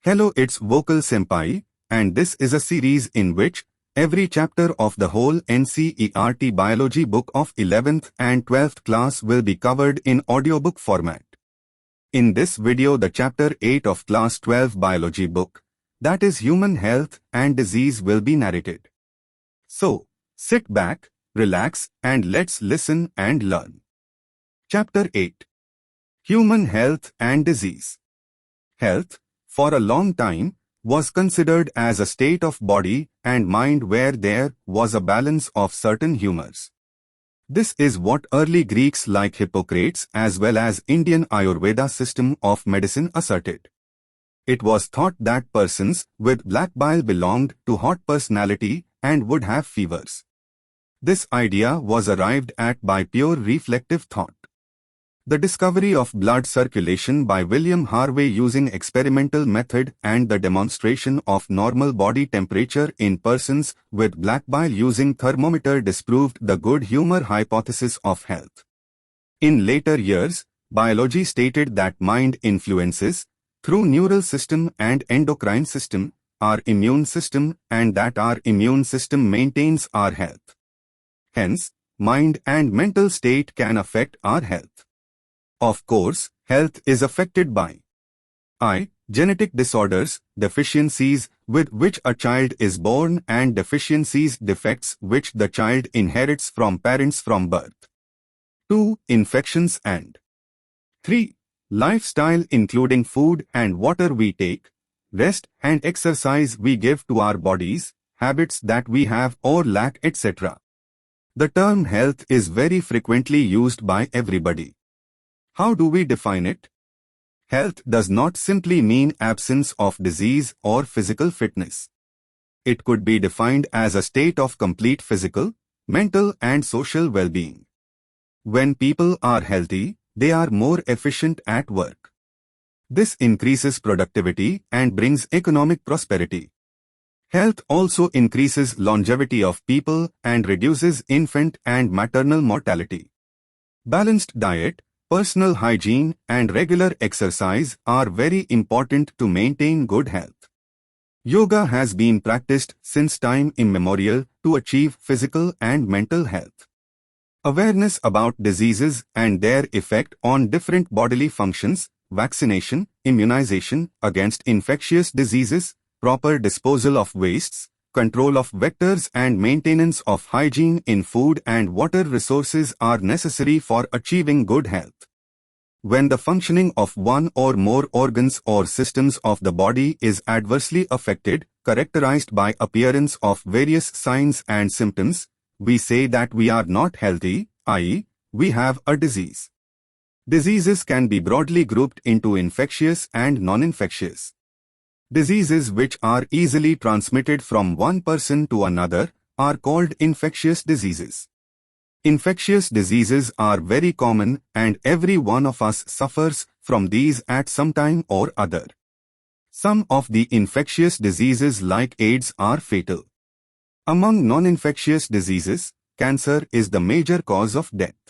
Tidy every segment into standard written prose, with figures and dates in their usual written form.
Hello, it's Vocal Senpai, and this is a series in which every chapter of the whole NCERT Biology book of 11th and 12th class will be covered in audiobook format. In this video, the chapter 8 of class 12 biology book, that is Human Health and Disease, will be narrated. So, sit back, relax, and let's listen and learn. Chapter 8. Human Health and Disease. Health, for a long time, was considered as a state of body and mind where there was a balance of certain humors. This is what early Greeks like Hippocrates as well as Indian Ayurveda system of medicine asserted. It was thought that persons with black bile belonged to hot personality and would have fevers. This idea was arrived at by pure reflective thought. The discovery of blood circulation by William Harvey using experimental method and the demonstration of normal body temperature in persons with black bile using thermometer disproved the good humor hypothesis of health. In later years, biology stated that mind influences, through neural system and endocrine system, our immune system, and that our immune system maintains our health. Hence, mind and mental state can affect our health. Of course, health is affected by I. Genetic disorders, deficiencies with which a child is born, and deficiencies, defects which the child inherits from parents from birth. 2. Infections and 3. Lifestyle, including food and water we take, rest and exercise we give to our bodies, habits that we have or lack, etc. The term health is very frequently used by everybody. How do we define it? Health does not simply mean absence of disease or physical fitness. It could be defined as a state of complete physical, mental and social well-being. When people are healthy, they are more efficient at work. This increases productivity and brings economic prosperity. Health also increases longevity of people and reduces infant and maternal mortality. Balanced diet, personal hygiene and regular exercise are very important to maintain good health. Yoga has been practiced since time immemorial to achieve physical and mental health. Awareness about diseases and their effect on different bodily functions, vaccination, immunization against infectious diseases, proper disposal of wastes, control of vectors and maintenance of hygiene in food and water resources are necessary for achieving good health. When the functioning of one or more organs or systems of the body is adversely affected, characterized by appearance of various signs and symptoms, we say that we are not healthy, i.e., we have a disease. Diseases can be broadly grouped into infectious and non-infectious. Diseases which are easily transmitted from one person to another are called infectious diseases. Infectious diseases are very common and every one of us suffers from these at some time or other. Some of the infectious diseases like AIDS are fatal. Among non-infectious diseases, cancer is the major cause of death.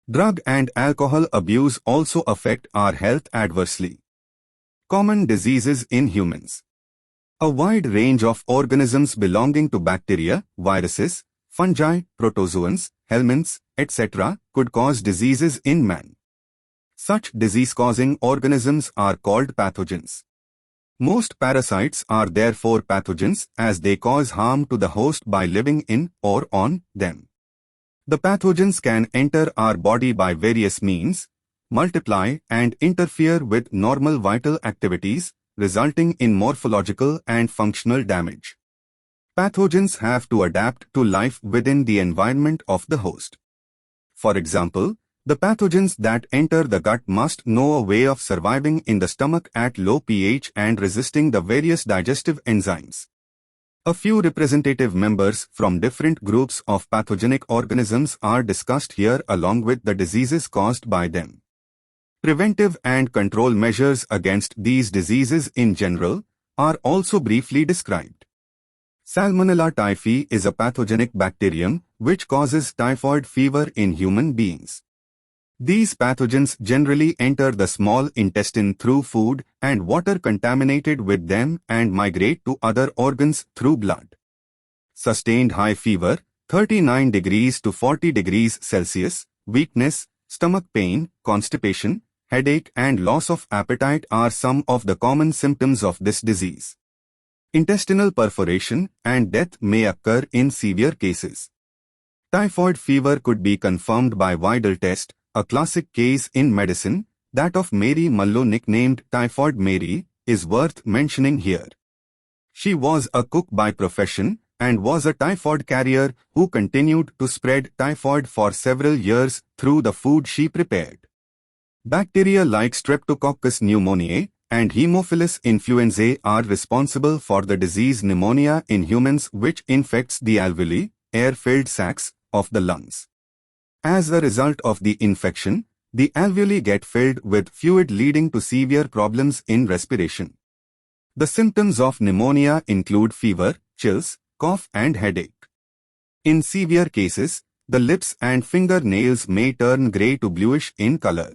Drug and alcohol abuse also affect our health adversely. Common diseases in humans. A wide range of organisms belonging to bacteria, viruses, fungi, protozoans, helminths, etc. could cause diseases in man. Such disease-causing organisms are called pathogens. Most parasites are therefore pathogens as they cause harm to the host by living in or on them. The pathogens can enter our body by various means, multiply and interfere with normal vital activities, resulting in morphological and functional damage. Pathogens have to adapt to life within the environment of the host. For example, the pathogens that enter the gut must know a way of surviving in the stomach at low pH and resisting the various digestive enzymes. A few representative members from different groups of pathogenic organisms are discussed here along with the diseases caused by them. Preventive and control measures against these diseases in general are also briefly described. Salmonella typhi is a pathogenic bacterium which causes typhoid fever in human beings. These pathogens generally enter the small intestine through food and water contaminated with them and migrate to other organs through blood. Sustained high fever, 39 degrees to 40 degrees Celsius, weakness, stomach pain, constipation, headache and loss of appetite are some of the common symptoms of this disease. Intestinal perforation and death may occur in severe cases. Typhoid fever could be confirmed by Widal test, a classic case in medicine. That of Mary Mullo, nicknamed Typhoid Mary, is worth mentioning here. She was a cook by profession and was a typhoid carrier who continued to spread typhoid for several years through the food she prepared. Bacteria like Streptococcus pneumoniae and Haemophilus influenzae are responsible for the disease pneumonia in humans, which infects the alveoli, air-filled sacs, of the lungs. As a result of the infection, the alveoli get filled with fluid, leading to severe problems in respiration. The symptoms of pneumonia include fever, chills, cough and headache. In severe cases, the lips and fingernails may turn grey to bluish in color.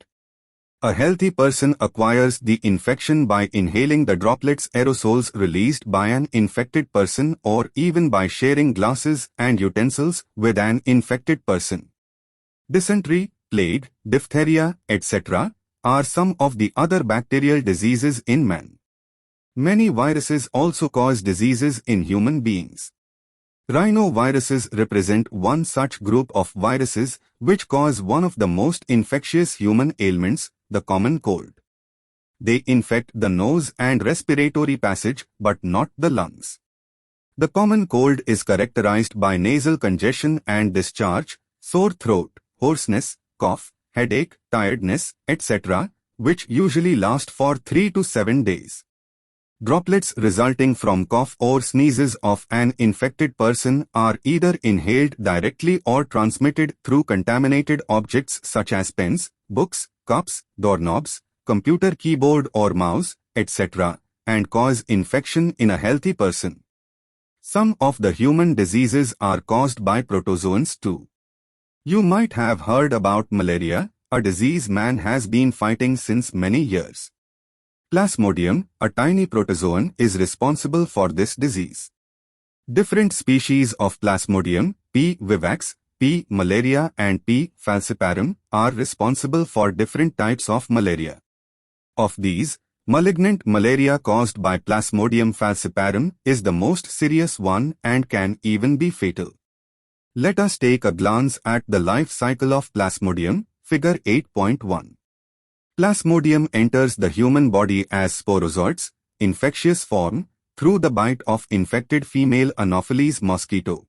A healthy person acquires the infection by inhaling the droplets, aerosols released by an infected person, or even by sharing glasses and utensils with an infected person. Dysentery, plague, diphtheria, etc. are some of the other bacterial diseases in man. Many viruses also cause diseases in human beings. Rhinoviruses represent one such group of viruses which cause one of the most infectious human ailments, the common cold. They infect the nose and respiratory passage but not the lungs. The common cold is characterized by nasal congestion and discharge, sore throat, hoarseness, cough, headache, tiredness, etc., which usually last for 3 to 7 days. Droplets resulting from cough or sneezes of an infected person are either inhaled directly or transmitted through contaminated objects such as pens, books, cups, doorknobs, computer keyboard or mouse, etc., and cause infection in a healthy person. Some of the human diseases are caused by protozoans too. You might have heard about malaria, a disease man has been fighting since many years. Plasmodium, a tiny protozoan, is responsible for this disease. Different species of Plasmodium, P. vivax, P. malaria and P. falciparum, are responsible for different types of malaria. Of these, malignant malaria caused by Plasmodium falciparum is the most serious one and can even be fatal. Let us take a glance at the life cycle of Plasmodium, figure 8.1. Plasmodium enters the human body as sporozoites, infectious form, through the bite of infected female Anopheles mosquito.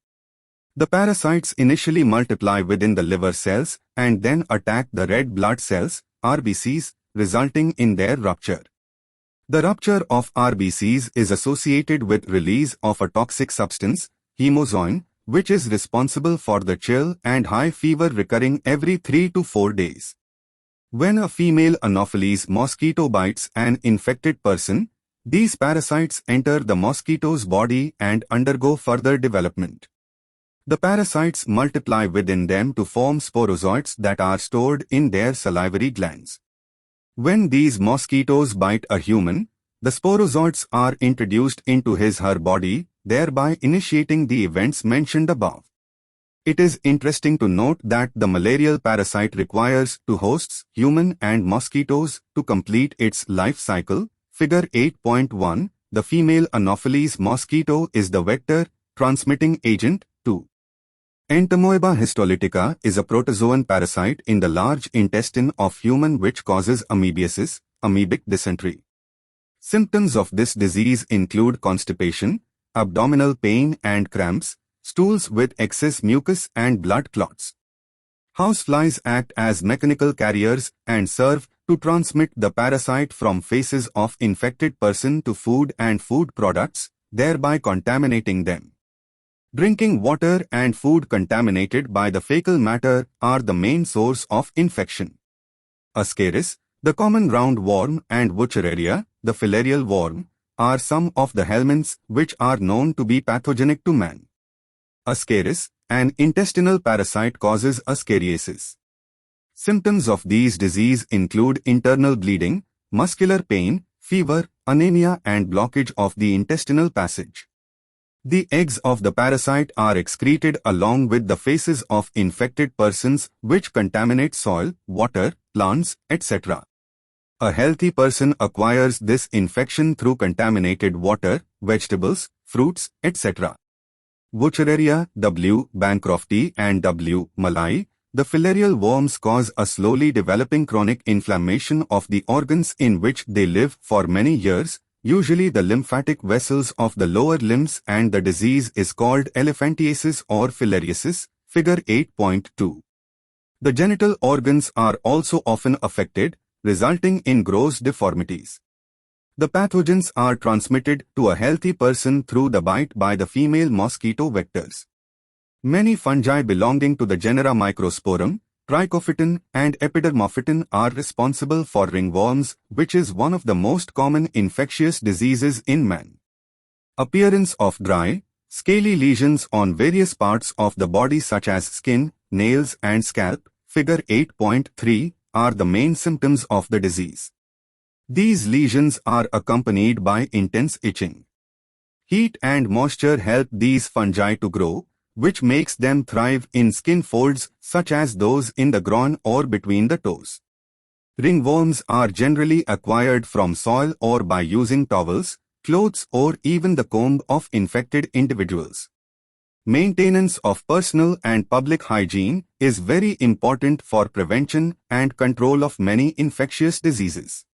The parasites initially multiply within the liver cells and then attack the red blood cells, RBCs, resulting in their rupture. The rupture of RBCs is associated with release of a toxic substance, hemozoin, which is responsible for the chill and high fever recurring every 3 to 4 days. When a female Anopheles mosquito bites an infected person, these parasites enter the mosquito's body and undergo further development. The parasites multiply within them to form sporozoites that are stored in their salivary glands. When these mosquitoes bite a human, the sporozoites are introduced into his/her body, thereby initiating the events mentioned above. It is interesting to note that the malarial parasite requires two hosts, human and mosquitoes, to complete its life cycle. Figure 8.1, the female Anopheles mosquito is the vector, transmitting agent, too. Entamoeba histolytica is a protozoan parasite in the large intestine of human which causes amoebiasis, amoebic dysentery. Symptoms of this disease include constipation, abdominal pain and cramps, stools with excess mucus and blood clots. Houseflies act as mechanical carriers and serve to transmit the parasite from faces of infected person to food and food products, thereby contaminating them. Drinking water and food contaminated by the fecal matter are the main source of infection. Ascaris, the common roundworm, and Wuchereria, the filarial worm, are some of the helminths which are known to be pathogenic to man. Ascaris, an intestinal parasite, causes ascariasis. Symptoms of these disease include internal bleeding, muscular pain, fever, anemia and blockage of the intestinal passage. The eggs of the parasite are excreted along with the feces of infected persons which contaminate soil, water, plants, etc. A healthy person acquires this infection through contaminated water, vegetables, fruits, etc. Wuchereria, W. bancrofti and W. malai. The filarial worms cause a slowly developing chronic inflammation of the organs in which they live for many years, usually the lymphatic vessels of the lower limbs, and the disease is called elephantiasis or filariasis, figure 8.2. The genital organs are also often affected, resulting in gross deformities. The pathogens are transmitted to a healthy person through the bite by the female mosquito vectors. Many fungi belonging to the genera Microsporum, Trichophyton and Epidermophyton are responsible for ringworms, which is one of the most common infectious diseases in man. Appearance of dry, scaly lesions on various parts of the body such as skin, nails and scalp, figure 8.3, are the main symptoms of the disease. These lesions are accompanied by intense itching. Heat and moisture help these fungi to grow, which makes them thrive in skin folds such as those in the groin or between the toes. Ringworms are generally acquired from soil or by using towels, clothes or even the comb of infected individuals. Maintenance of personal and public hygiene is very important for prevention and control of many infectious diseases.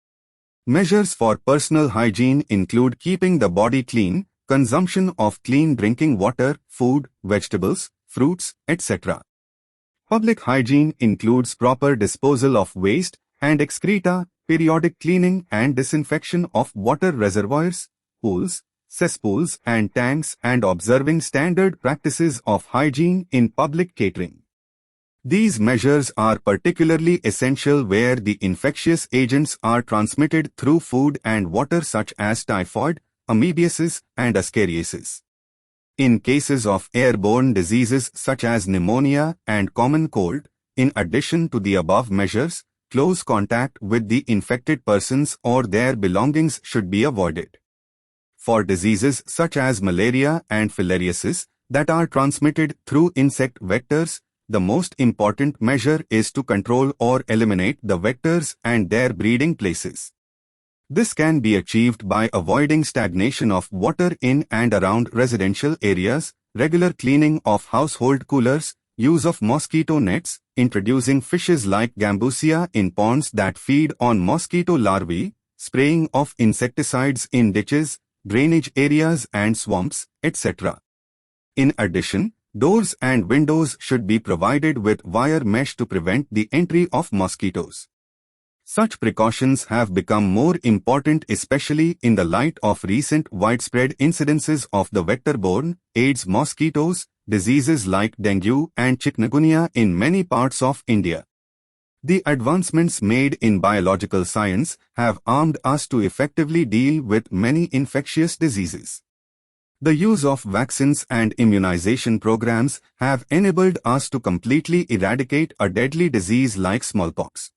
Measures for personal hygiene include keeping the body clean, consumption of clean drinking water, food, vegetables, fruits, etc. Public hygiene includes proper disposal of waste and excreta, periodic cleaning and disinfection of water reservoirs, pools, cesspools and tanks, and observing standard practices of hygiene in public catering. These measures are particularly essential where the infectious agents are transmitted through food and water such as typhoid, amoebiasis and ascariasis. In cases of airborne diseases such as pneumonia and common cold, in addition to the above measures, close contact with the infected persons or their belongings should be avoided. For diseases such as malaria and filariasis that are transmitted through insect vectors, the most important measure is to control or eliminate the vectors and their breeding places. This can be achieved by avoiding stagnation of water in and around residential areas, regular cleaning of household coolers, use of mosquito nets, introducing fishes like gambusia in ponds that feed on mosquito larvae, spraying of insecticides in ditches, drainage areas and swamps, etc. In addition, doors and windows should be provided with wire mesh to prevent the entry of mosquitoes. Such precautions have become more important especially in the light of recent widespread incidences of the vector-borne AIDS mosquitoes, diseases like dengue and chikungunya in many parts of India. The advancements made in biological science have armed us to effectively deal with many infectious diseases. The use of vaccines and immunization programs have enabled us to completely eradicate a deadly disease like smallpox.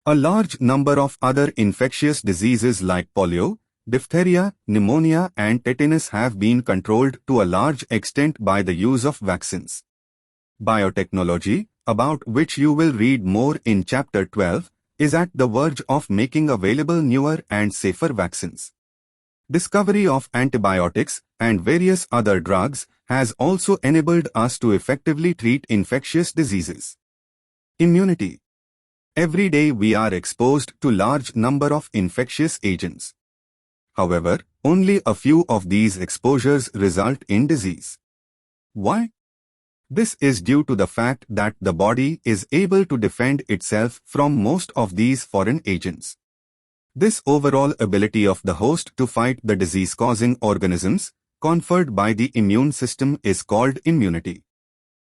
A large number of other infectious diseases like polio, diphtheria, pneumonia and tetanus have been controlled to a large extent by the use of vaccines. Biotechnology, about which you will read more in Chapter 12, is at the verge of making available newer and safer vaccines. Discovery of antibiotics and various other drugs has also enabled us to effectively treat infectious diseases. Immunity. Every day we are exposed to large number of infectious agents. However, only a few of these exposures result in disease. Why? This is due to the fact that the body is able to defend itself from most of these foreign agents. This overall ability of the host to fight the disease-causing organisms, conferred by the immune system, is called immunity.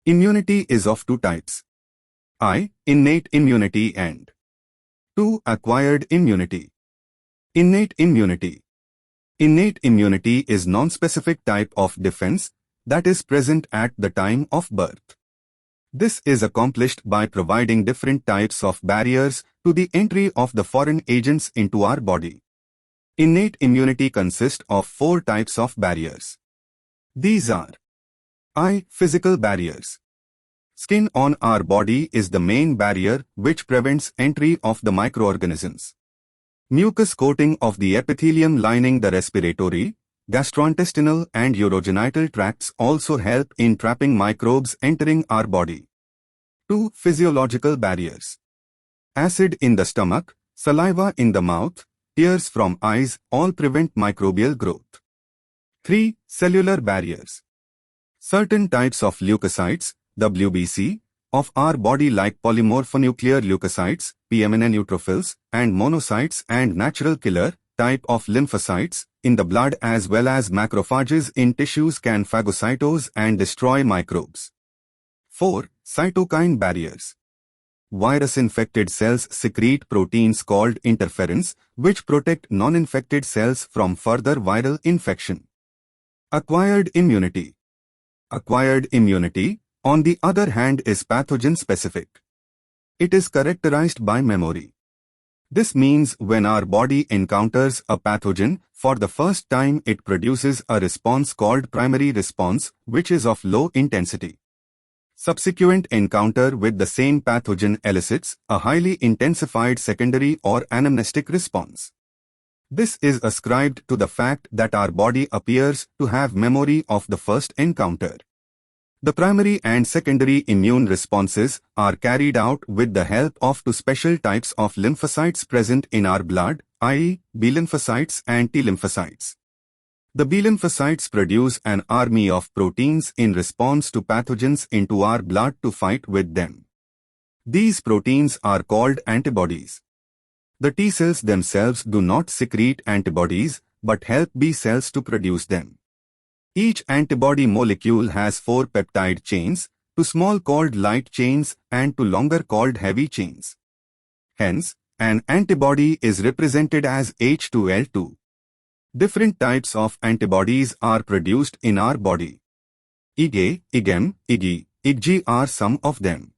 Immunity is of two types. I. Innate immunity and 2. Acquired immunity. Innate immunity. Innate immunity is non-specific type of defense that is present at the time of birth. This is accomplished by providing different types of barriers to the entry of the foreign agents into our body. Innate immunity consists of 4 types of barriers. These are I. Physical barriers. Skin on our body is the main barrier which prevents entry of the microorganisms. Mucus coating of the epithelium lining the respiratory, gastrointestinal and urogenital tracts also help in trapping microbes entering our body. 2. Physiological barriers. Acid in the stomach, saliva in the mouth, tears from eyes all prevent microbial growth. 3. Cellular barriers. Certain types of leukocytes, WBC, of our body like polymorphonuclear leukocytes, PMN neutrophils, and monocytes and natural killer type of lymphocytes in the blood as well as macrophages in tissues can phagocytose and destroy microbes. 4. Cytokine barriers. Virus-infected cells secrete proteins called interferons, which protect non-infected cells from further viral infection. Acquired immunity. Acquired immunity, on the other hand, is pathogen-specific. It is characterized by memory. This means when our body encounters a pathogen, for the first time it produces a response called primary response, which is of low intensity. Subsequent encounter with the same pathogen elicits a highly intensified secondary or anamnestic response. This is ascribed to the fact that our body appears to have memory of the first encounter. The primary and secondary immune responses are carried out with the help of 2 special types of lymphocytes present in our blood, i.e., B lymphocytes and T lymphocytes. The B lymphocytes produce an army of proteins in response to pathogens into our blood to fight with them. These proteins are called antibodies. The T cells themselves do not secrete antibodies but help B cells to produce them. Each antibody molecule has 4 peptide chains, 2 small called light chains and 2 longer called heavy chains. Hence, an antibody is represented as H2L2. Different types of antibodies are produced in our body. IgA, IgM, IgE, IgG are some of them.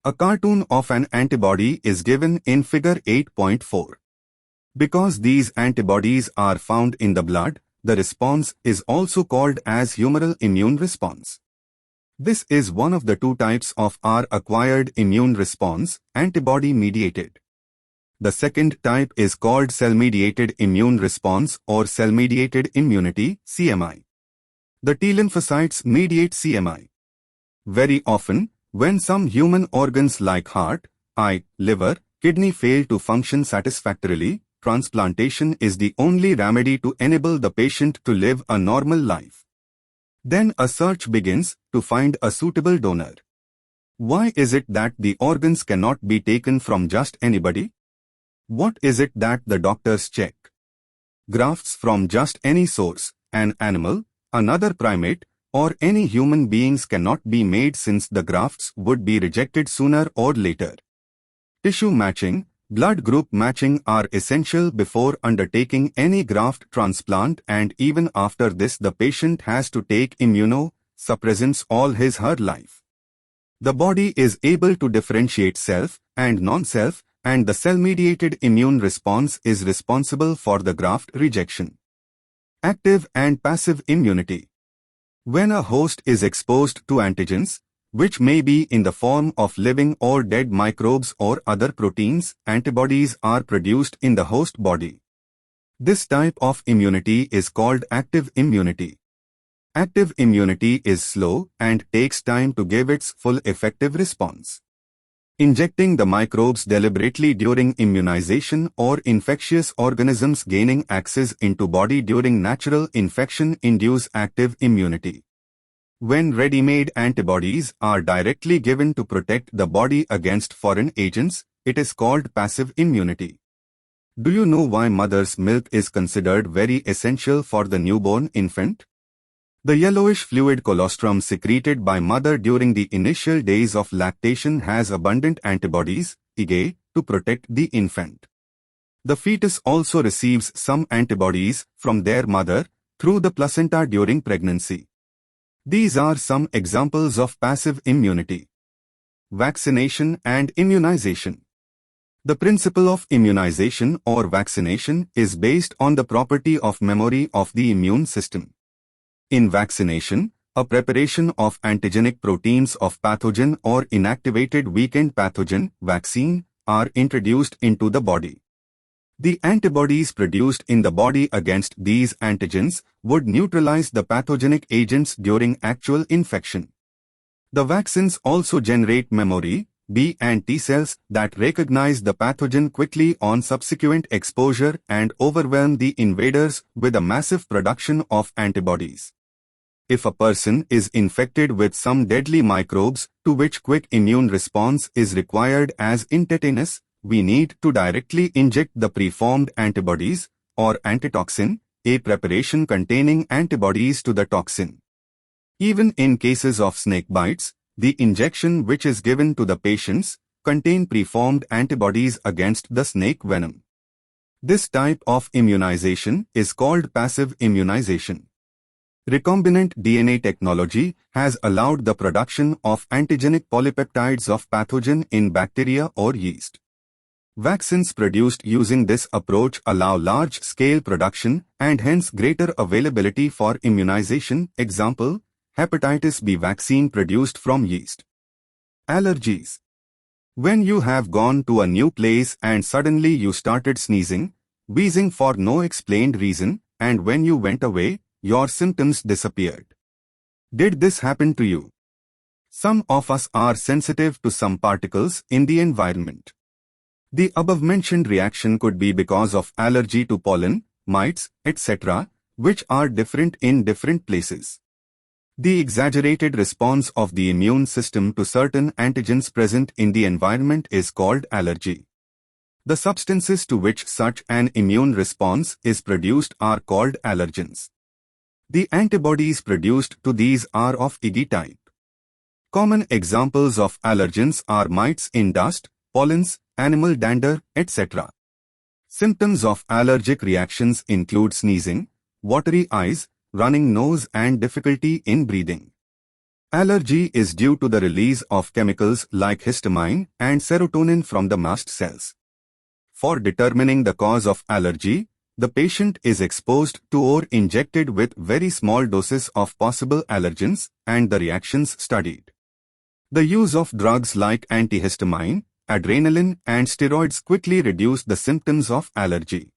A cartoon of an antibody is given in figure 8.4. Because these antibodies are found in the blood, the response is also called as humoral immune response. This is one of the 2 types of our acquired immune response, antibody-mediated. The second type is called cell-mediated immune response or cell-mediated immunity, CMI. The T lymphocytes mediate CMI. Very often, when some human organs like heart, eye, liver, kidney fail to function satisfactorily, transplantation is the only remedy to enable the patient to live a normal life. Then a search begins to find a suitable donor. Why is it that the organs cannot be taken from just anybody? What is it that the doctors check? Grafts from just any source, an animal, another primate, or any human beings cannot be made since the grafts would be rejected sooner or later. Tissue matching, blood group matching are essential before undertaking any graft transplant, and even after this the patient has to take immunosuppressants all her life. The body is able to differentiate self and non-self, and the cell-mediated immune response is responsible for the graft rejection. Active and passive immunity. When a host is exposed to antigens, which may be in the form of living or dead microbes or other proteins, antibodies are produced in the host body. This type of immunity is called active immunity. Active immunity is slow and takes time to give its full effective response. Injecting the microbes deliberately during immunization or infectious organisms gaining access into body during natural infection induce active immunity. When ready-made antibodies are directly given to protect the body against foreign agents, it is called passive immunity. Do you know why mother's milk is considered very essential for the newborn infant? The yellowish fluid colostrum secreted by mother during the initial days of lactation has abundant antibodies, IgA, to protect the infant. The fetus also receives some antibodies from their mother through the placenta during pregnancy. These are some examples of passive immunity. vaccination and immunization. The principle of immunization or vaccination is based on the property of memory of the immune system. In vaccination, a preparation of antigenic proteins of pathogen or inactivated weakened pathogen vaccine are introduced into the body. The antibodies produced in the body against these antigens would neutralize the pathogenic agents during actual infection. The vaccines also generate memory, B and T cells that recognize the pathogen quickly on subsequent exposure and overwhelm the invaders with a massive production of antibodies. If a person is infected with some deadly microbes to which quick immune response is required as in tetanus, we need to directly inject the preformed antibodies or antitoxin, a preparation containing antibodies to the toxin. Even in cases of snake bites, the injection which is given to the patients contain preformed antibodies against the snake venom. This type of immunization is called passive immunization. Recombinant DNA technology has allowed the production of antigenic polypeptides of pathogen in bacteria or yeast. Vaccines produced using this approach allow large-scale production and hence greater availability for immunization. Example, hepatitis B vaccine produced from yeast. Allergies. When you have gone to a new place and suddenly you started sneezing, wheezing for no explained reason, and when you went away, your symptoms disappeared. Did this happen to you? Some of us are sensitive to some particles in the environment. The above-mentioned reaction could be because of allergy to pollen, mites, etc., which are different in different places. The exaggerated response of the immune system to certain antigens present in the environment is called allergy. The substances to which such an immune response is produced are called allergens. The antibodies produced to these are of IgE type. Common examples of allergens are mites in dust, pollens, animal dander, etc. Symptoms of allergic reactions include sneezing, watery eyes, running nose and difficulty in breathing. Allergy is due to the release of chemicals like histamine and serotonin from the mast cells. For determining the cause of allergy, the patient is exposed to or injected with very small doses of possible allergens and the reactions studied. The use of drugs like antihistamine, adrenaline and steroids quickly reduce the symptoms of allergy.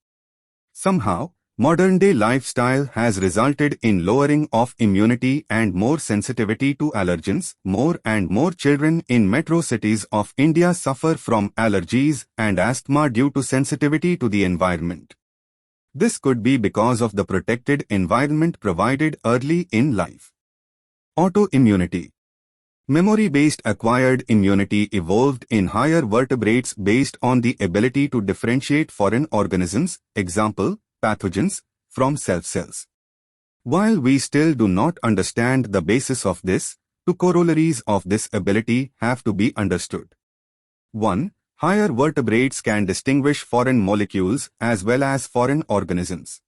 Somehow, modern-day lifestyle has resulted in lowering of immunity and more sensitivity to allergens. More and more children in metro cities of India suffer from allergies and asthma due to sensitivity to the environment. This could be because of the protected environment provided early in life. Autoimmunity. Memory-based acquired immunity evolved in higher vertebrates based on the ability to differentiate foreign organisms, example, pathogens, from self-cells. While we still do not understand the basis of this, two corollaries of this ability have to be understood. 1. Higher vertebrates can distinguish foreign molecules as well as foreign organisms.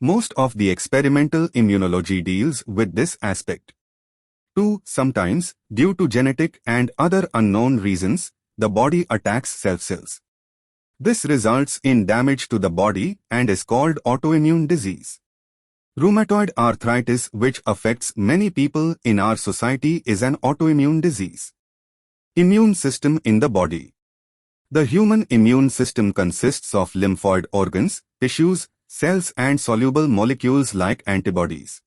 Most of the experimental immunology deals with this aspect. 2. Sometimes, due to genetic and other unknown reasons, the body attacks self-cells. This results in damage to the body and is called autoimmune disease. Rheumatoid arthritis, which affects many people in our society, is an autoimmune disease. Immune system in the body. The human immune system consists of lymphoid organs, tissues, cells and soluble molecules like antibodies.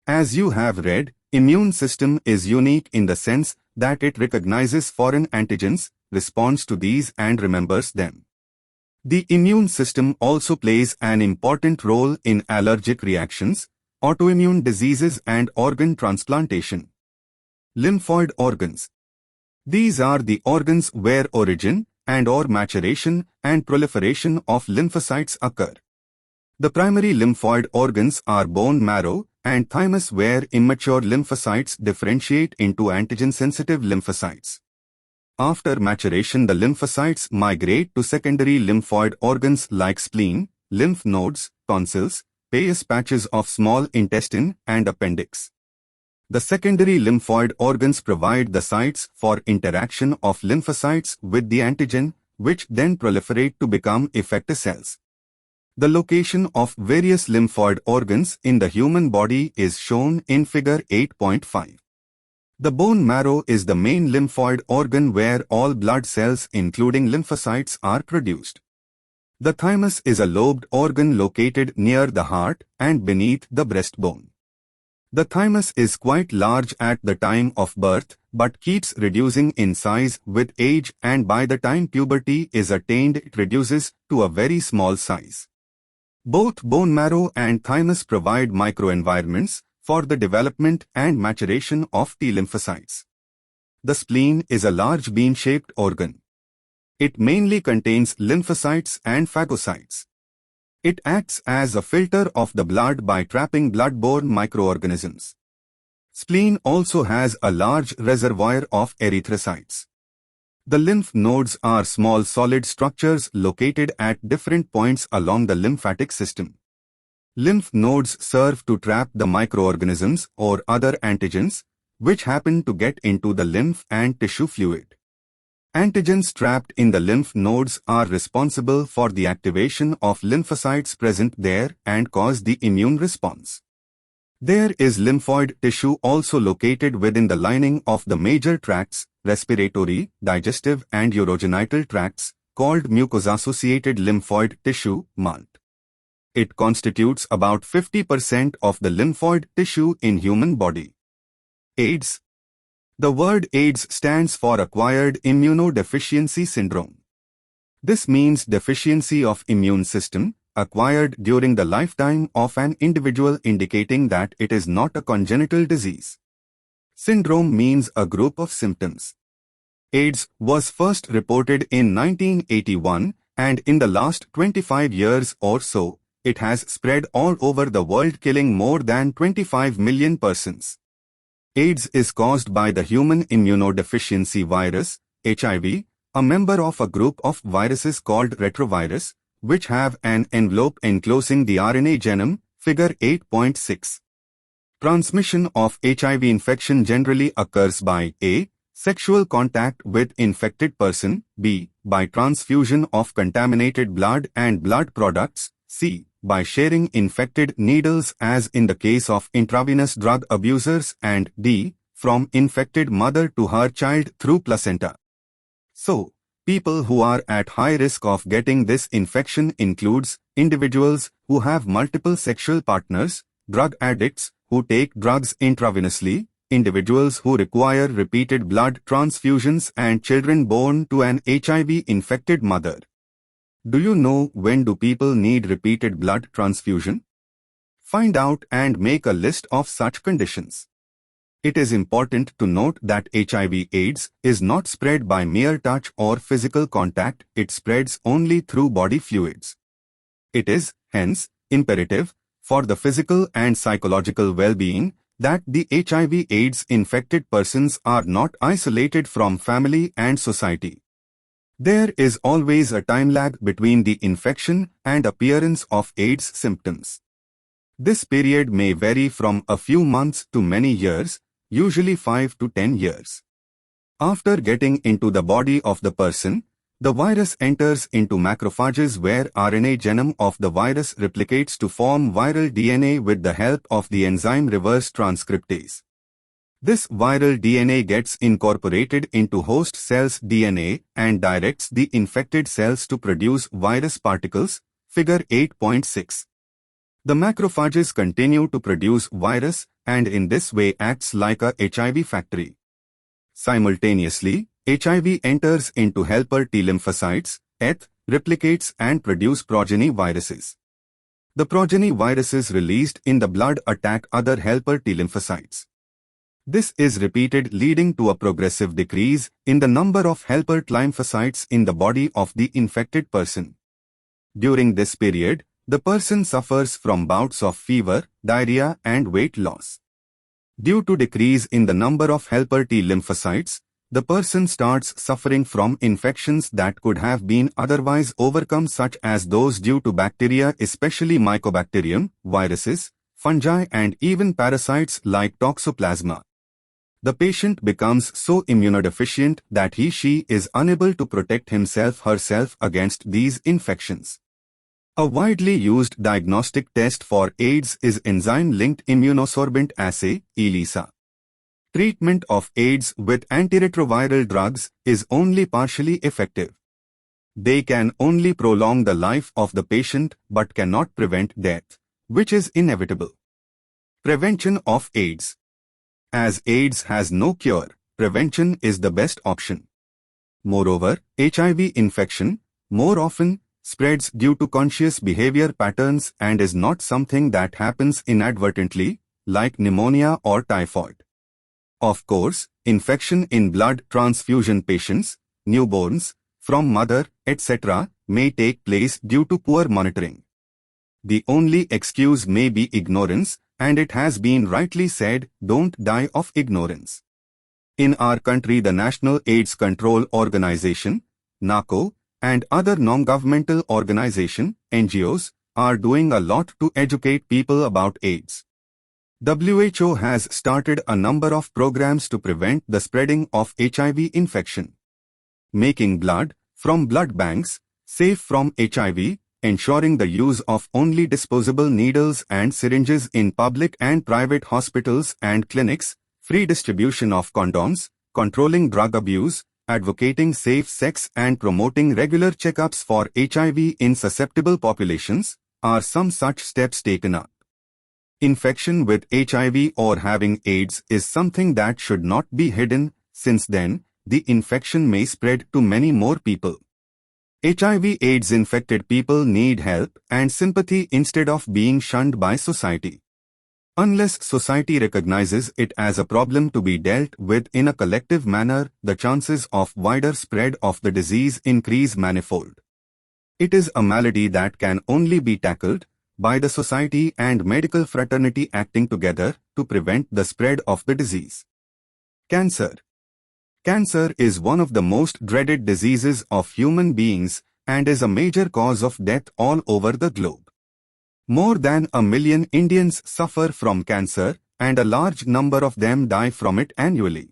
As you have read, immune system is unique in the sense that it recognizes foreign antigens, responds to these and remembers them. The immune system also plays an important role in allergic reactions, autoimmune diseases and organ transplantation. Lymphoid organs. These are the organs where origin and/or maturation and proliferation of lymphocytes occur. The primary lymphoid organs are bone marrow and thymus, where immature lymphocytes differentiate into antigen-sensitive lymphocytes. After maturation, the lymphocytes migrate to secondary lymphoid organs like spleen, lymph nodes, tonsils, Peyer's patches of small intestine, and appendix. The secondary lymphoid organs provide the sites for interaction of lymphocytes with the antigen, which then proliferate to become effector cells. The location of various lymphoid organs in the human body is shown in figure 8.5. The bone marrow is the main lymphoid organ where all blood cells including lymphocytes are produced. The thymus is a lobed organ located near the heart and beneath the breastbone. The thymus is quite large at the time of birth but keeps reducing in size with age, and by the time puberty is attained it reduces to a very small size. Both bone marrow and thymus provide microenvironments for the development and maturation of T lymphocytes. The spleen is a large bean-shaped organ. It mainly contains lymphocytes and phagocytes. It acts as a filter of the blood by trapping blood-borne microorganisms. Spleen also has a large reservoir of erythrocytes. The lymph nodes are small solid structures located at different points along the lymphatic system. Lymph nodes serve to trap the microorganisms or other antigens, which happen to get into the lymph and tissue fluid. Antigens trapped in the lymph nodes are responsible for the activation of lymphocytes present there and cause the immune response. There is lymphoid tissue also located within the lining of the major tracts, respiratory, digestive and urogenital tracts, called mucosa-associated lymphoid tissue, MULT. It constitutes about 50% of the lymphoid tissue in human body. AIDS. The word AIDS stands for Acquired Immunodeficiency Syndrome. This means deficiency of immune system, acquired during the lifetime of an individual, indicating that it is not a congenital disease. Syndrome means a group of symptoms. AIDS was first reported in 1981, and in the last 25 years or so, it has spread all over the world, killing more than 25 million persons. AIDS is caused by the human immunodeficiency virus, HIV, a member of a group of viruses called retrovirus, which have an envelope enclosing the RNA genome, figure 8.6. Transmission of HIV infection generally occurs by a. Sexual contact with infected person, b. By transfusion of contaminated blood and blood products, c. By sharing infected needles as in the case of intravenous drug abusers, and d. From infected mother to her child through placenta. So, people who are at high risk of getting this infection includes individuals who have multiple sexual partners, drug addicts who take drugs intravenously, individuals who require repeated blood transfusions, and children born to an HIV-infected mother. Do you know when do people need repeated blood transfusion? Find out and make a list of such conditions. It is important to note that HIV/AIDS is not spread by mere touch or physical contact, it spreads only through body fluids. It is, hence, imperative for the physical and psychological well-being that the HIV/AIDS infected persons are not isolated from family and society. There is always a time lag between the infection and appearance of AIDS symptoms. This period may vary from a few months to many years, usually 5 to 10 years. After getting into the body of the person, the virus enters into macrophages where RNA genome of the virus replicates to form viral DNA with the help of the enzyme reverse transcriptase. This viral DNA gets incorporated into host cells' DNA and directs the infected cells to produce virus particles, figure 8.6. The macrophages continue to produce virus and in this way acts like a HIV factory. Simultaneously, HIV enters into helper T lymphocytes, ETH, replicates and produce progeny viruses. The progeny viruses released in the blood attack other helper T lymphocytes. This is repeated, leading to a progressive decrease in the number of helper T lymphocytes in the body of the infected person. During this period, the person suffers from bouts of fever, diarrhea and weight loss. Due to decrease in the number of helper T lymphocytes, the person starts suffering from infections that could have been otherwise overcome, such as those due to bacteria, especially Mycobacterium, viruses, fungi and even parasites like toxoplasma. The patient becomes so immunodeficient that he/she is unable to protect himself/herself against these infections. A widely used diagnostic test for AIDS is enzyme-linked immunosorbent assay, ELISA. Treatment of AIDS with antiretroviral drugs is only partially effective. They can only prolong the life of the patient but cannot prevent death, which is inevitable. Prevention of AIDS. As AIDS has no cure, prevention is the best option. Moreover, HIV infection, more often, spreads due to conscious behavior patterns and is not something that happens inadvertently, like pneumonia or typhoid. Of course, infection in blood transfusion patients, newborns, from mother, etc., may take place due to poor monitoring. The only excuse may be ignorance, and it has been rightly said, don't die of ignorance. In our country, the National AIDS Control Organization, NACO, and other non-governmental organizations, NGOs, are doing a lot to educate people about AIDS. WHO has started a number of programs to prevent the spreading of HIV infection. Making blood, from blood banks, safe from HIV, ensuring the use of only disposable needles and syringes in public and private hospitals and clinics, free distribution of condoms, controlling drug abuse, advocating safe sex and promoting regular checkups for HIV in susceptible populations, are some such steps taken up. Infection with HIV or having AIDS is something that should not be hidden, since then, the infection may spread to many more people. HIV/AIDS infected people need help and sympathy instead of being shunned by society. Unless society recognizes it as a problem to be dealt with in a collective manner, the chances of wider spread of the disease increase manifold. It is a malady that can only be tackled by the society and medical fraternity acting together to prevent the spread of the disease. Cancer. Cancer is one of the most dreaded diseases of human beings and is a major cause of death all over the globe. More than 1 million Indians suffer from cancer, and a large number of them die from it annually.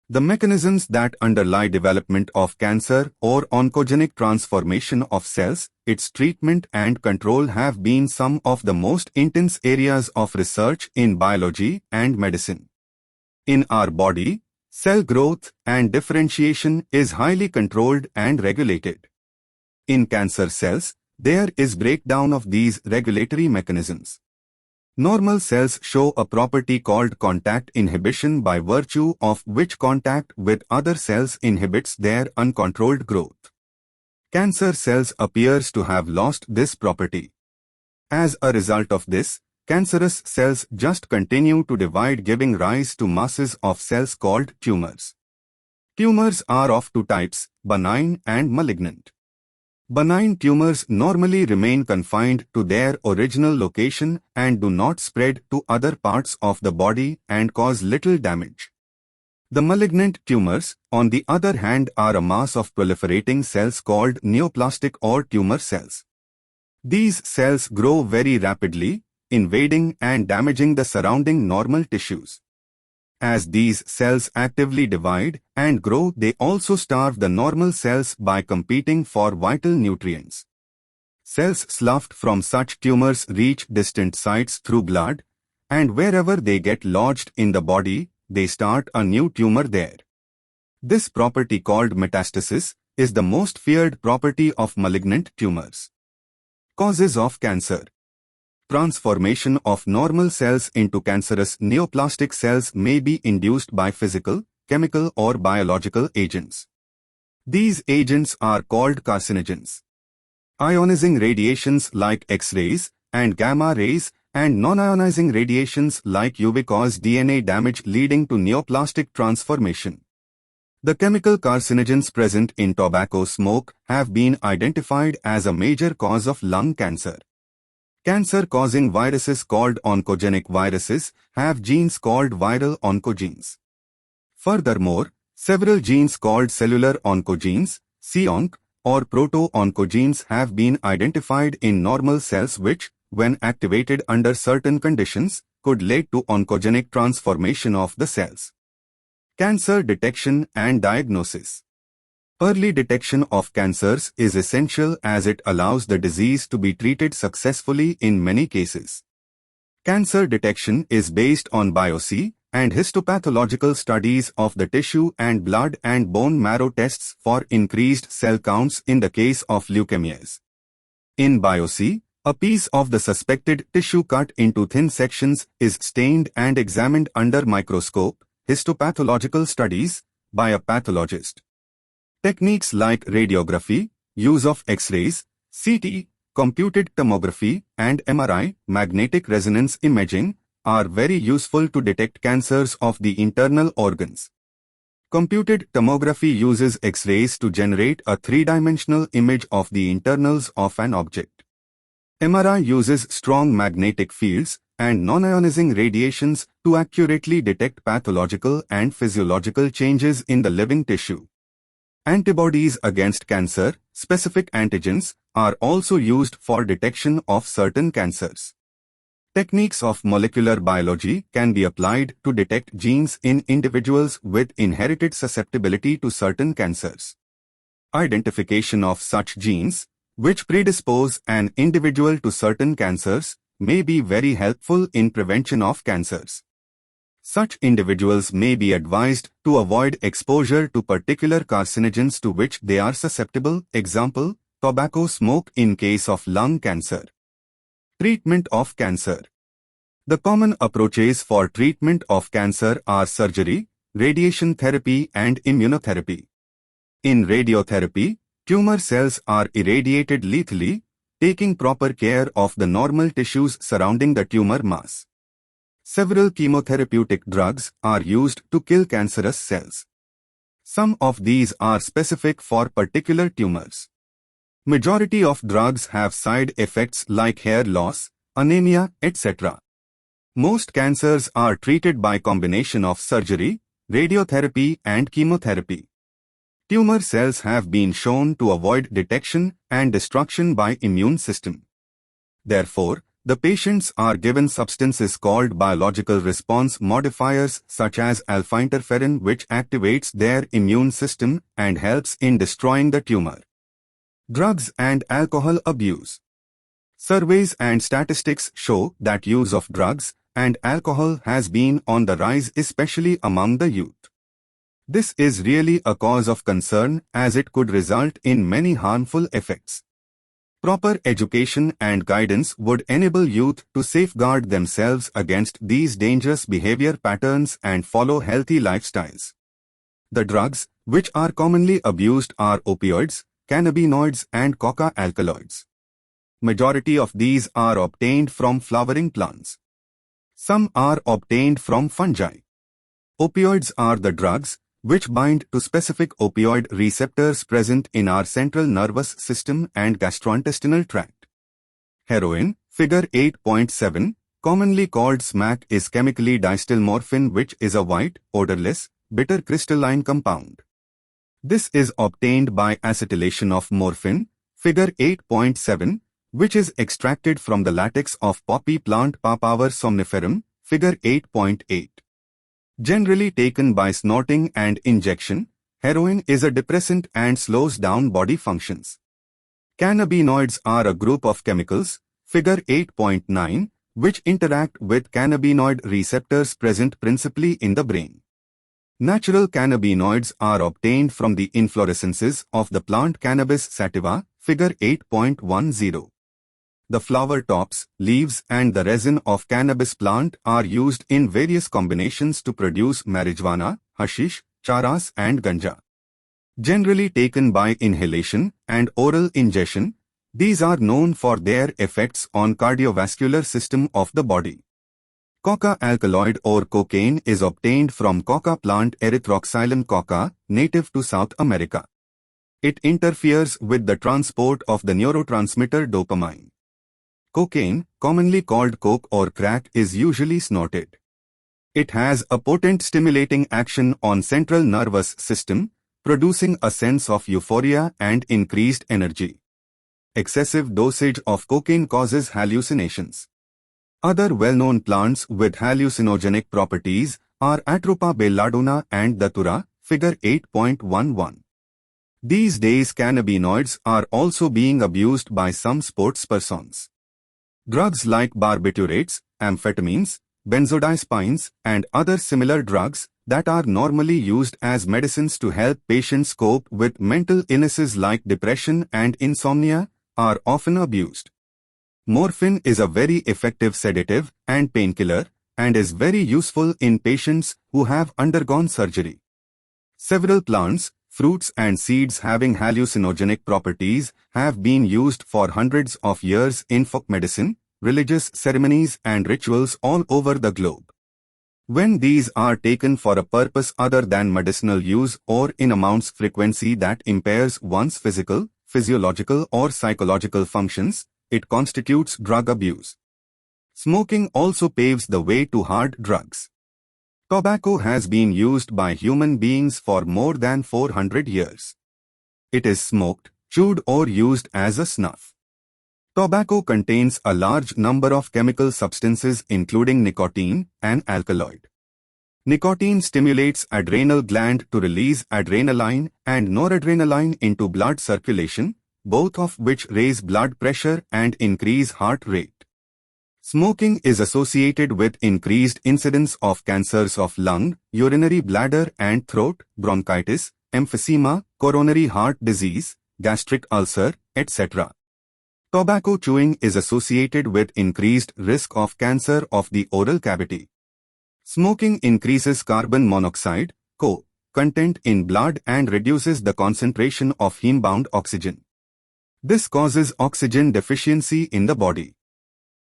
The mechanisms that underlie development of cancer or oncogenic transformation of cells, its treatment and control have been some of the most intense areas of research in biology and medicine. In our body, cell growth and differentiation is highly controlled and regulated. In cancer cells, there is breakdown of these regulatory mechanisms. Normal cells show a property called contact inhibition, by virtue of which contact with other cells inhibits their uncontrolled growth. Cancer cells appears to have lost this property. As a result of this, cancerous cells just continue to divide, giving rise to masses of cells called tumors. Tumors are of two types, benign and malignant. Benign tumors normally remain confined to their original location and do not spread to other parts of the body and cause little damage. The malignant tumors, on the other hand, are a mass of proliferating cells called neoplastic or tumor cells. These cells grow very rapidly, invading and damaging the surrounding normal tissues. As these cells actively divide and grow, they also starve the normal cells by competing for vital nutrients. Cells sloughed from such tumors reach distant sites through blood, and wherever they get lodged in the body, they start a new tumor there. This property, called metastasis, is the most feared property of malignant tumors. Causes of cancer. Transformation of normal cells into cancerous neoplastic cells may be induced by physical, chemical or biological agents. These agents are called carcinogens. Ionizing radiations like X-rays and gamma rays and non-ionizing radiations like UV cause DNA damage, leading to neoplastic transformation. The chemical carcinogens present in tobacco smoke have been identified as a major cause of lung cancer. Cancer-causing viruses called oncogenic viruses have genes called viral oncogenes. Furthermore, several genes called cellular oncogenes, CONC, or proto-oncogenes have been identified in normal cells which, when activated under certain conditions, could lead to oncogenic transformation of the cells. Cancer detection and diagnosis. Early detection of cancers is essential as it allows the disease to be treated successfully in many cases. Cancer detection is based on biopsy and histopathological studies of the tissue and blood and bone marrow tests for increased cell counts in the case of leukemias. In biopsy, a piece of the suspected tissue cut into thin sections is stained and examined under microscope, histopathological studies, by a pathologist. Techniques like radiography, use of X-rays, CT, computed tomography, and MRI, magnetic resonance imaging, are very useful to detect cancers of the internal organs. Computed tomography uses X-rays to generate a three-dimensional image of the internals of an object. MRI uses strong magnetic fields and non-ionizing radiations to accurately detect pathological and physiological changes in the living tissue. Antibodies against cancer, specific antigens, are also used for detection of certain cancers. Techniques of molecular biology can be applied to detect genes in individuals with inherited susceptibility to certain cancers. Identification of such genes, which predispose an individual to certain cancers, may be very helpful in prevention of cancers. Such individuals may be advised to avoid exposure to particular carcinogens to which they are susceptible, example, tobacco smoke in case of lung cancer. Treatment of cancer. The common approaches for treatment of cancer are surgery, radiation therapy and immunotherapy. In radiotherapy, tumor cells are irradiated lethally, taking proper care of the normal tissues surrounding the tumor mass. Several chemotherapeutic drugs are used to kill cancerous cells. Some of these are specific for particular tumors. Majority of drugs have side effects like hair loss, anemia, etc. Most cancers are treated by combination of surgery, radiotherapy and chemotherapy. Tumor cells have been shown to avoid detection and destruction by immune system. Therefore, the patients are given substances called biological response modifiers such as alpha-interferon, which activates their immune system and helps in destroying the tumor. Drugs and alcohol abuse. Surveys and statistics show that use of drugs and alcohol has been on the rise, especially among the youth. This is really a cause of concern as it could result in many harmful effects. Proper education and guidance would enable youth to safeguard themselves against these dangerous behavior patterns and follow healthy lifestyles. The drugs, which are commonly abused, are opioids, cannabinoids and coca alkaloids. Majority of these are obtained from flowering plants. Some are obtained from fungi. Opioids are the drugs which bind to specific opioid receptors present in our central nervous system and gastrointestinal tract. Heroin, figure 8.7, commonly called smack, is chemically distillmorphin, which is a white, odorless, bitter crystalline compound. This is obtained by acetylation of morphine, figure 8.7, which is extracted from the latex of poppy plant Papaver somniferum, figure 8.8. Generally taken by snorting and injection, heroin is a depressant and slows down body functions. Cannabinoids are a group of chemicals, figure 8.9, which interact with cannabinoid receptors present principally in the brain. Natural cannabinoids are obtained from the inflorescences of the plant Cannabis sativa, figure 8.10. The flower tops, leaves and the resin of cannabis plant are used in various combinations to produce marijuana, hashish, charas and ganja. Generally taken by inhalation and oral ingestion, these are known for their effects on cardiovascular system of the body. Coca alkaloid or cocaine is obtained from coca plant Erythroxylum coca, native to South America. It interferes with the transport of the neurotransmitter dopamine. Cocaine, commonly called coke or crack, is usually snorted. It has a potent stimulating action on central nervous system, producing a sense of euphoria and increased energy. excessive dosage of cocaine causes hallucinations. Other well-known plants with hallucinogenic properties are Atropa belladonna and Datura, figure 8.11. These days cannabinoids are also being abused by some sportspersons. Drugs like barbiturates, amphetamines, benzodiazepines, and other similar drugs that are normally used as medicines to help patients cope with mental illnesses like depression and insomnia are often abused. Morphine is a very effective sedative and painkiller and is very useful in patients who have undergone surgery. Several plants, fruits and seeds having hallucinogenic properties have been used for hundreds of years in folk medicine, religious ceremonies and rituals all over the globe. When these are taken for a purpose other than medicinal use or in amounts frequency that impairs one's physical, physiological or psychological functions, it constitutes drug abuse. Smoking also paves the way to hard drugs. Tobacco has been used by human beings for more than 400 years. It is smoked, chewed or used as a snuff. Tobacco contains a large number of chemical substances including nicotine, an alkaloid. Nicotine stimulates adrenal gland to release adrenaline and noradrenaline into blood circulation, both of which raise blood pressure and increase heart rate. Smoking is associated with increased incidence of cancers of lung, urinary bladder and throat, bronchitis, emphysema, coronary heart disease, gastric ulcer, etc. Tobacco chewing is associated with increased risk of cancer of the oral cavity. Smoking increases carbon monoxide, CO, content in blood and reduces the concentration of heme-bound oxygen. This causes oxygen deficiency in the body.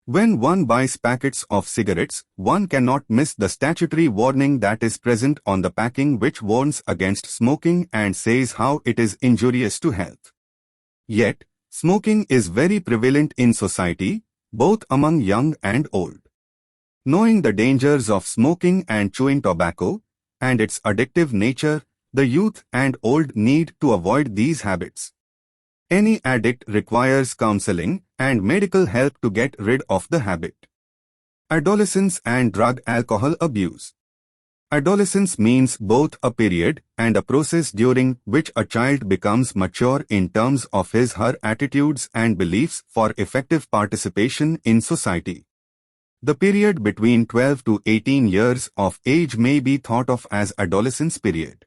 When one buys packets of cigarettes, one cannot miss the statutory warning that is present on the packing which warns against smoking and says how it is injurious to health. Yet, smoking is very prevalent in society, both among young and old. Knowing the dangers of smoking and chewing tobacco, and its addictive nature, the youth and old need to avoid these habits. Any addict requires counseling and medical help to get rid of the habit. Adolescence and drug alcohol abuse. Adolescence means both a period and a process during which a child becomes mature in terms of his/her attitudes and beliefs for effective participation in society. The period between 12 to 18 years of age may be thought of as adolescence period.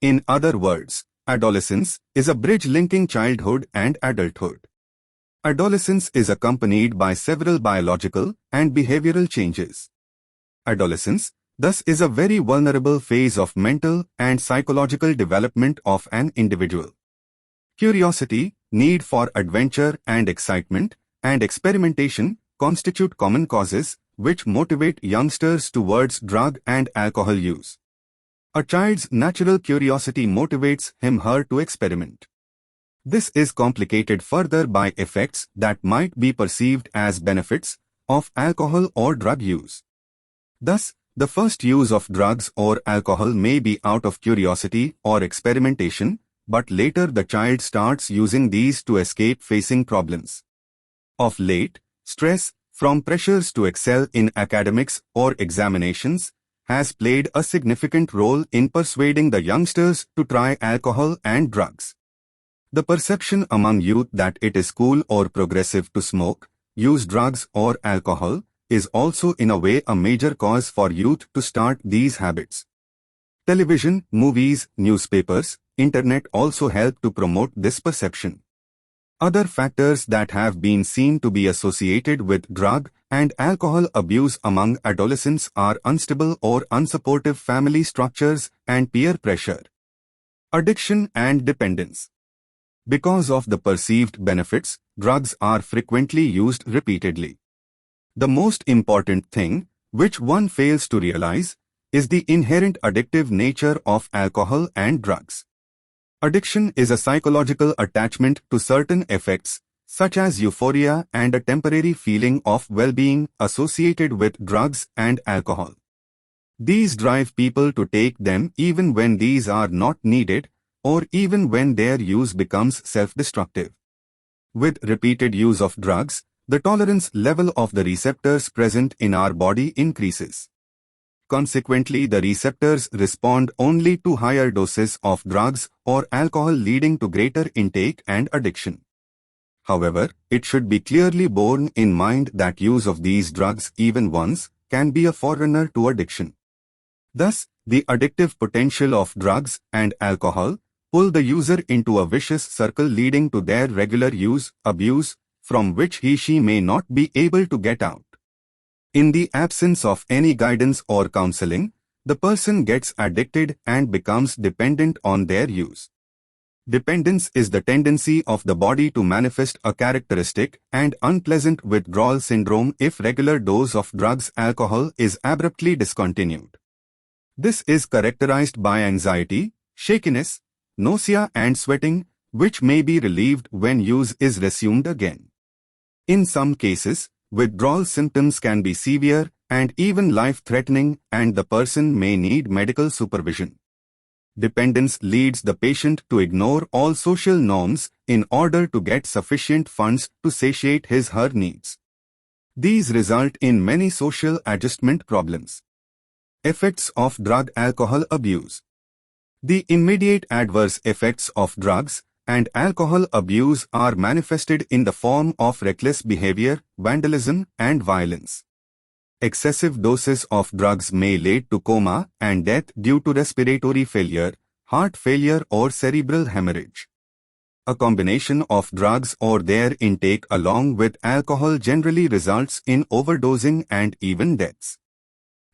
In other words, adolescence is a bridge linking childhood and adulthood. Adolescence is accompanied by several biological and behavioral changes. Adolescence, thus, is a very vulnerable phase of mental and psychological development of an individual. Curiosity, need for adventure and excitement, and experimentation constitute common causes which motivate youngsters towards drug and alcohol use. A child's natural curiosity motivates him/her to experiment. This is complicated further by effects that might be perceived as benefits of alcohol or drug use. Thus, the first use of drugs or alcohol may be out of curiosity or experimentation, but later the child starts using these to escape facing problems. Of late, stress, from pressures to excel in academics or examinations, has played a significant role in persuading the youngsters to try alcohol and drugs. The perception among youth that it is cool or progressive to smoke, use drugs or alcohol, is also in a way a major cause for youth to start these habits. Television, movies, newspapers, internet also help to promote this perception. Other factors that have been seen to be associated with drug and alcohol abuse among adolescents are unstable or unsupportive family structures and peer pressure. Addiction and dependence. Because of the perceived benefits, drugs are frequently used repeatedly. The most important thing, which one fails to realize, is the inherent addictive nature of alcohol and drugs. Addiction is a psychological attachment to certain effects, such as euphoria and a temporary feeling of well-being associated with drugs and alcohol. These drive people to take them even when these are not needed, or even when their use becomes self-destructive. With repeated use of drugs, the tolerance level of the receptors present in our body increases. Consequently, the receptors respond only to higher doses of drugs or alcohol, leading to greater intake and addiction. However, it should be clearly borne in mind that use of these drugs, even once, can be a forerunner to addiction. Thus, the addictive potential of drugs and alcohol pull the user into a vicious circle, leading to their regular use, abuse, from which he/she may not be able to get out. In the absence of any guidance or counseling, the person gets addicted and becomes dependent on their use. Dependence is the tendency of the body to manifest a characteristic and unpleasant withdrawal syndrome if regular dose of drugs alcohol is abruptly discontinued. This is characterized by anxiety, shakiness, nausea and sweating, which may be relieved when use is resumed again. In some cases, withdrawal symptoms can be severe and even life-threatening, and the person may need medical supervision. Dependence leads the patient to ignore all social norms in order to get sufficient funds to satiate his/her needs. These result in many social adjustment problems. Effects of drug-alcohol abuse. The immediate adverse effects of drugs and alcohol abuse are manifested in the form of reckless behavior, vandalism, and violence. Excessive doses of drugs may lead to coma and death due to respiratory failure, heart failure, or cerebral hemorrhage. A combination of drugs or their intake along with alcohol generally results in overdosing and even deaths.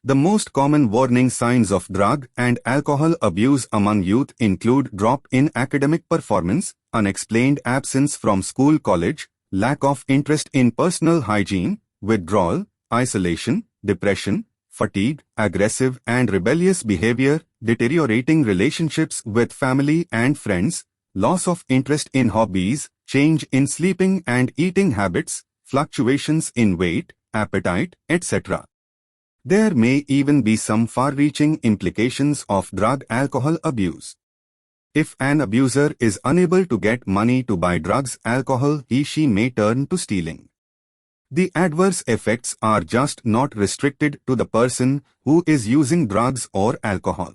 The most common warning signs of drug and alcohol abuse among youth include drop in academic performance, unexplained absence from school/college, lack of interest in personal hygiene, withdrawal, isolation, depression, fatigue, aggressive and rebellious behavior, deteriorating relationships with family and friends, loss of interest in hobbies, change in sleeping and eating habits, fluctuations in weight, appetite, etc. There may even be some far-reaching implications of drug-alcohol abuse. If an abuser is unable to get money to buy drugs-alcohol, he/she may turn to stealing. The adverse effects are just not restricted to the person who is using drugs or alcohol.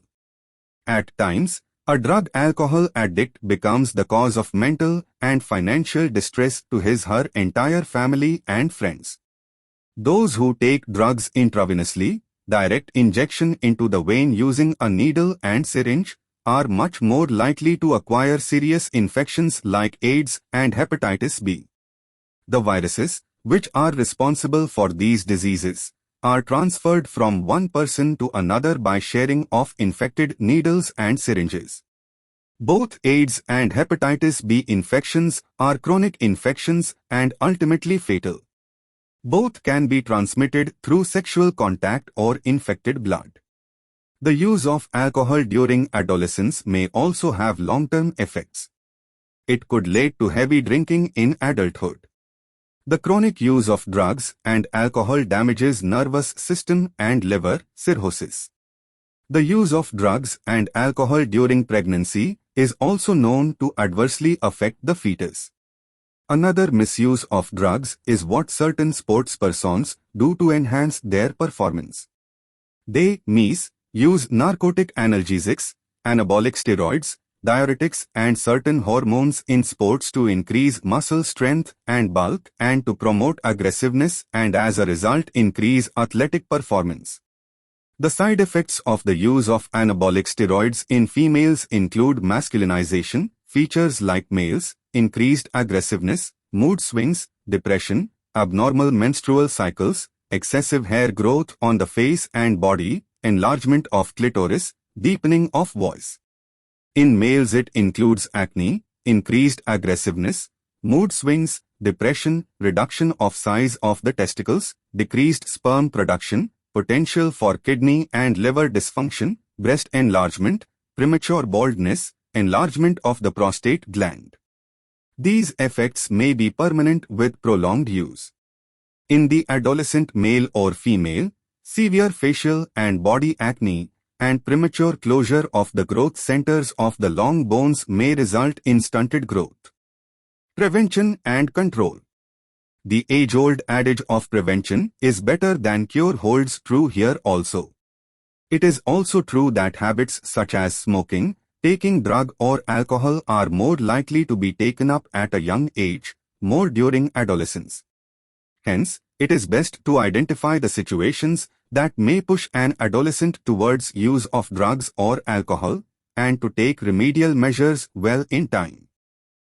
At times, a drug-alcohol addict becomes the cause of mental and financial distress to his/her entire family and friends. Those who take drugs intravenously, direct injection into the vein using a needle and syringe, are much more likely to acquire serious infections like AIDS and hepatitis B. The viruses, which are responsible for these diseases, are transferred from one person to another by sharing of infected needles and syringes. Both AIDS and hepatitis B infections are chronic infections and ultimately fatal. Both can be transmitted through sexual contact or infected blood. The use of alcohol during adolescence may also have long-term effects. It could lead to heavy drinking in adulthood. The chronic use of drugs and alcohol damages nervous system and liver cirrhosis. The use of drugs and alcohol during pregnancy is also known to adversely affect the fetus. Another misuse of drugs is what certain sports persons do to enhance their performance. They use narcotic analgesics, anabolic steroids, diuretics and certain hormones in sports to increase muscle strength and bulk and to promote aggressiveness and as a result increase athletic performance. The side effects of the use of anabolic steroids in females include masculinization, features like males, increased aggressiveness, mood swings, depression, abnormal menstrual cycles, excessive hair growth on the face and body, enlargement of clitoris, deepening of voice. In males it includes acne, increased aggressiveness, mood swings, depression, reduction of size of the testicles, decreased sperm production, potential for kidney and liver dysfunction, breast enlargement, premature baldness, enlargement of the prostate gland. These effects may be permanent with prolonged use. In the adolescent male or female, severe facial and body acne and premature closure of the growth centers of the long bones may result in stunted growth. Prevention and control. The age-old adage of prevention is better than cure holds true here also. It is also true that habits such as smoking, taking drug or alcohol are more likely to be taken up at a young age, more during adolescence. Hence, it is best to identify the situations that may push an adolescent towards use of drugs or alcohol, and to take remedial measures well in time.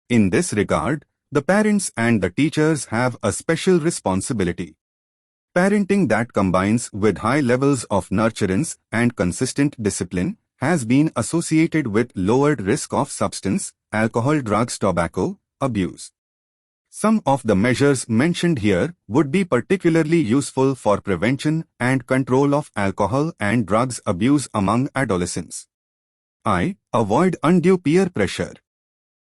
In this regard, the parents and the teachers have a special responsibility. Parenting that combines with high levels of nurturance and consistent discipline has been associated with lowered risk of substance, alcohol, drugs, tobacco abuse. Some of the measures mentioned here would be particularly useful for prevention and control of alcohol and drugs abuse among adolescents. I. Avoid undue peer pressure.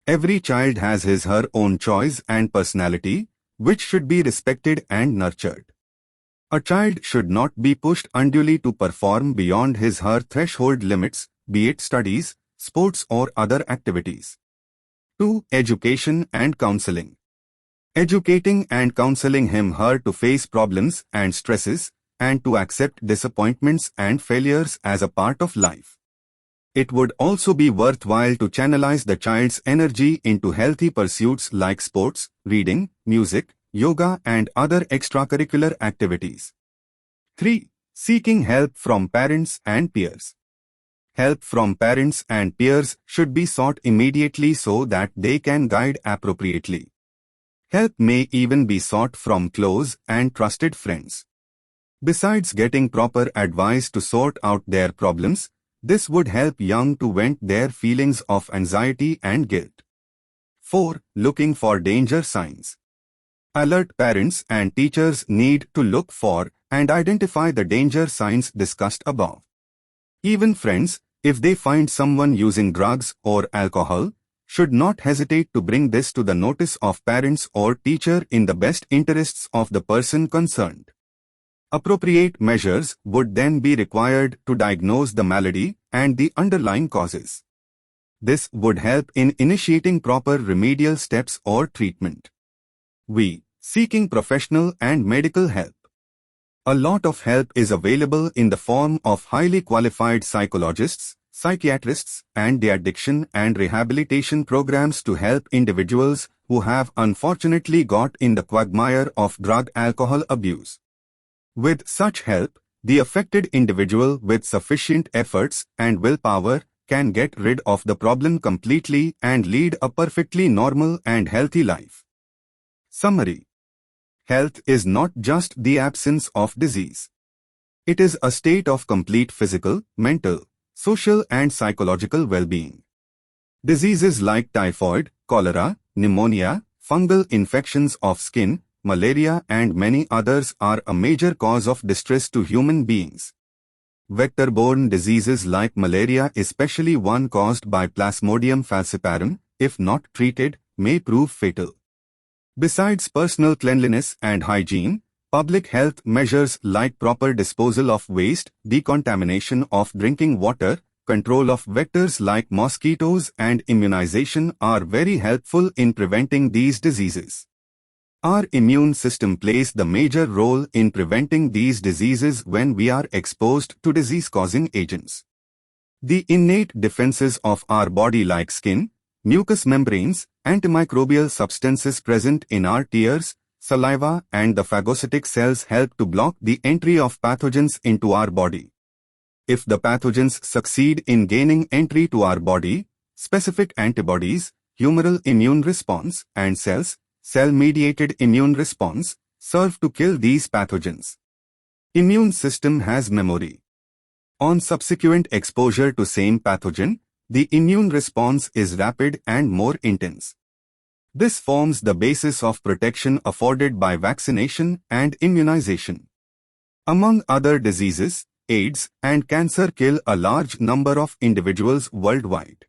Every child has his/her own choice and personality, which should be respected and nurtured. A child should not be pushed unduly to perform beyond his/her threshold limits, be it studies, sports or other activities. 2. Education and counseling. Educating and counseling him/her to face problems and stresses, and to accept disappointments and failures as a part of life. It would also be worthwhile to channelize the child's energy into healthy pursuits like sports, reading, music, yoga and other extracurricular activities. 3. Seeking help from parents and peers. Help from parents and peers should be sought immediately so that they can guide appropriately. Help may even be sought from close and trusted friends. Besides getting proper advice to sort out their problems, this would help young to vent their feelings of anxiety and guilt. 4. Looking for danger signs. Alert parents and teachers need to look for and identify the danger signs discussed above. Even friends, if they find someone using drugs or alcohol, should not hesitate to bring this to the notice of parents or teacher in the best interests of the person concerned. Appropriate measures would then be required to diagnose the malady and the underlying causes. This would help in initiating proper remedial steps or treatment. Seeking professional and medical help. A lot of help is available in the form of highly qualified psychologists, psychiatrists, and the addiction and rehabilitation programs to help individuals who have unfortunately got in the quagmire of drug-alcohol abuse. With such help, the affected individual with sufficient efforts and willpower can get rid of the problem completely and lead a perfectly normal and healthy life. Summary. Health is not just the absence of disease. It is a state of complete physical, mental, social and psychological well-being. Diseases like typhoid, cholera, pneumonia, fungal infections of skin, malaria and many others are a major cause of distress to human beings. Vector-borne diseases like malaria, especially one caused by Plasmodium falciparum, if not treated, may prove fatal. Besides personal cleanliness and hygiene, public health measures like proper disposal of waste, decontamination of drinking water, control of vectors like mosquitoes and immunization are very helpful in preventing these diseases. Our immune system plays the major role in preventing these diseases when we are exposed to disease-causing agents. The innate defenses of our body like skin, mucous membranes, antimicrobial substances present in our tears, saliva and the phagocytic cells help to block the entry of pathogens into our body. If the pathogens succeed in gaining entry to our body, specific antibodies, humoral immune response and cell-mediated immune response serve to kill these pathogens. Immune system has memory. On subsequent exposure to same pathogen, the immune response is rapid and more intense. This forms the basis of protection afforded by vaccination and immunization. Among other diseases, AIDS and cancer kill a large number of individuals worldwide.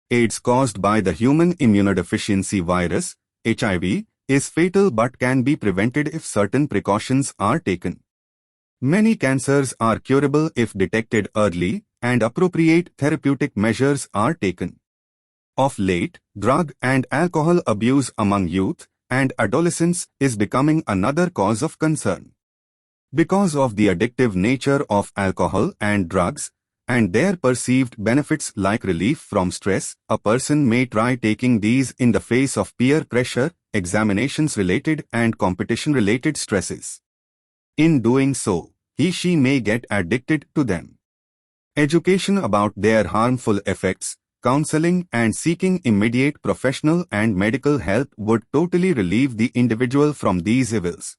AIDS caused by the human immunodeficiency virus, HIV, is fatal but can be prevented if certain precautions are taken. Many cancers are curable if detected early and appropriate therapeutic measures are taken. Of late, drug and alcohol abuse among youth and adolescents is becoming another cause of concern. Because of the addictive nature of alcohol and drugs, and their perceived benefits like relief from stress, a person may try taking these in the face of peer pressure, examinations-related and competition-related stresses. In doing so, he/she may get addicted to them. Education about their harmful effects, counseling and seeking immediate professional and medical help would totally relieve the individual from these evils.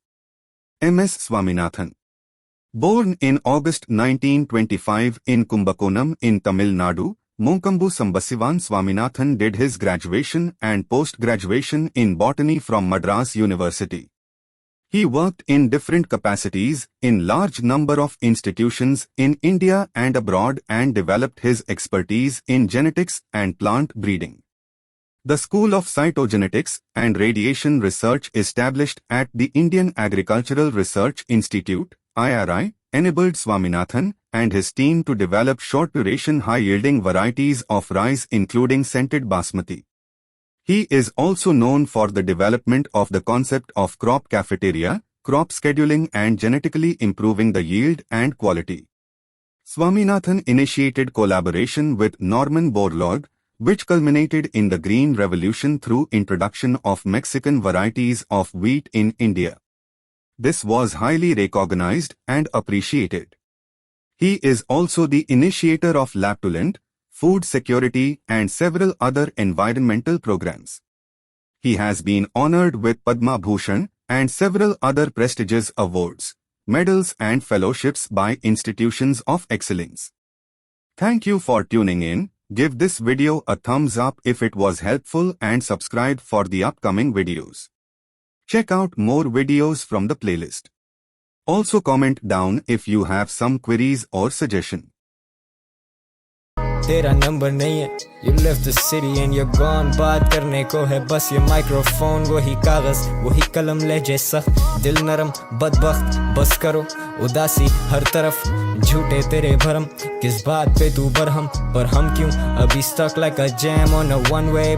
M.S. Swaminathan. Born in August 1925 in Kumbakonam in Tamil Nadu, Monkambu Sambasivan Swaminathan did his graduation and post-graduation in botany from Madras University. He worked in different capacities in large number of institutions in India and abroad and developed his expertise in genetics and plant breeding. The School of Cytogenetics and Radiation Research established at the Indian Agricultural Research Institute, IRI, enabled Swaminathan and his team to develop short-duration high-yielding varieties of rice including scented basmati. He is also known for the development of the concept of crop cafeteria, crop scheduling and genetically improving the yield and quality. Swaminathan initiated collaboration with Norman Borlaug, which culminated in the Green Revolution through introduction of Mexican varieties of wheat in India. This was highly recognized and appreciated. He is also the initiator of Laptulent, food security and several other environmental programs. He has been honored with Padma Bhushan and several other prestigious awards, medals and fellowships by institutions of excellence. Thank you for tuning in. Give this video a thumbs up if it was helpful and subscribe for the upcoming videos. Check out more videos from the playlist. Also comment down if you have some queries or suggestion. तेरा number नहीं है, you left the city and you're gone. बात करने को है बस ये microphone, वही कागज वही कलम ले जैसा दिल नरम बदबख्त बस करो उदासी हर तरफ झूठे तेरे भरम किस बात पे तू बरहम पर हम क्यों अभी stuck like a jam on a one way.